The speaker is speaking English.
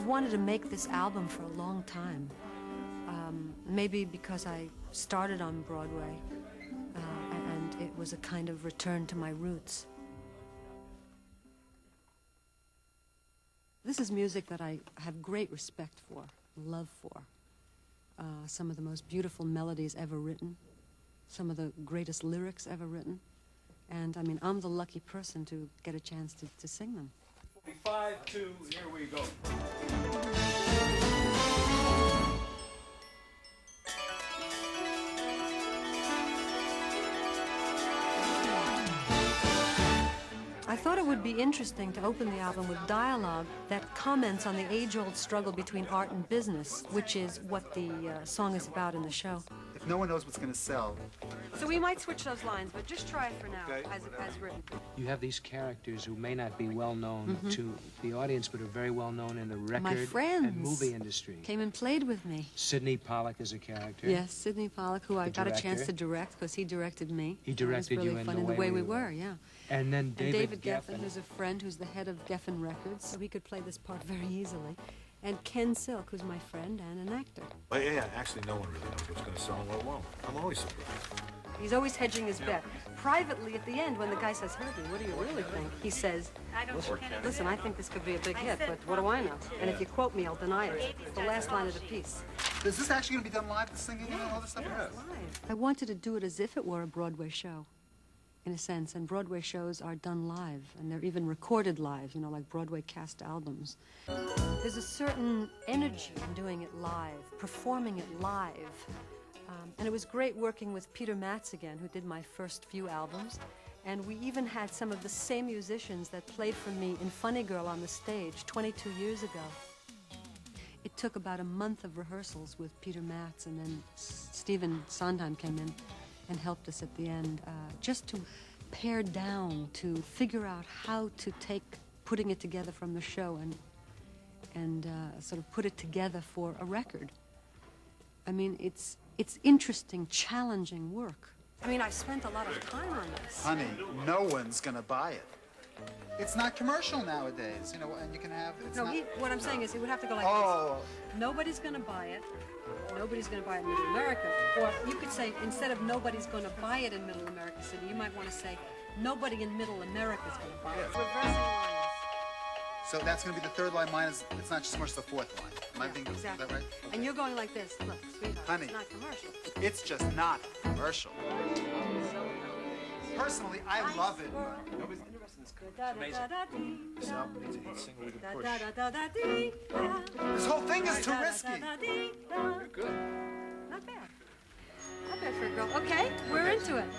I've wanted to make this album for a long time. Maybe because I started on Broadway, and it was a kind of return to my roots. This is music that I have great respect for, love for. Some of the most beautiful melodies ever written, some of the greatest lyrics ever written. And, I mean, I'm the lucky person to get a chance to sing them. 5, 2, here we go. I thought it would be interesting to open the album with dialogue that comments on the age-old struggle between art and business, which is what the song is about in the show. If no one knows what's going to sell. So we might switch those lines, but just try it for now, okay. as written. You have these characters who may not be well known to the audience, but are very well known in the record and movie industry. Came and played with me. Sidney Pollack is a character. Yes, Sidney Pollack, who I got a chance to direct because he directed me. He directed you in The Way We Were, yeah. And then David Geffen, who's a friend who's the head of Geffen Records, so he could play this part very easily. And Ken Silk, who's my friend and an actor. Oh, yeah, actually, no one really knows what's going to sell and what won't. I'm always surprised. He's always hedging his bet. Privately, at the end, when the guy says, Herbie, what do you really think? He says, listen, I think this could be a big hit, but what do I know? And if you quote me, I'll deny it. It's the last line of the piece. Is this actually going to be done live, the singing and all this stuff? Yes, live. I wanted to do it as if it were a Broadway show, in a sense. And Broadway shows are done live, and they're even recorded live, you know, like Broadway cast albums. There's a certain energy in doing it live, performing it live. And it was great working with Peter Matz again, who did my first few albums. And we even had some of the same musicians that played for me in Funny Girl on the stage 22 years ago. It took about a month of rehearsals with Peter Matz, and then Stephen Sondheim came in and helped us at the end, just to pare down, to figure out how to take putting it together from the show and sort of put it together for a record. I mean, it's interesting, challenging work. I mean, I spent a lot of time on this. Honey, no one's going to buy it. It's not commercial nowadays, you know, and you can have... It's no, not... what I'm saying is it would have to go like this. Nobody's going to buy it. Nobody's going to buy it in Middle America. Or you could say, instead of nobody's going to buy it in Middle America City, you might want to say, nobody in Middle America is going to buy it. Reversing lines. So that's going to be the third line. Mine is, it's not just much the fourth line. Am I being, exactly. Is that right? Okay. And you're going like this. Look, sweetheart, honey, it's not commercial. It's just not commercial. Personally, I love it. Nobody's interested in this. It's amazing. This album needs a hit single with a push. This whole thing is too risky. You're good. Not bad. Not bad for a girl. Okay, we're into it.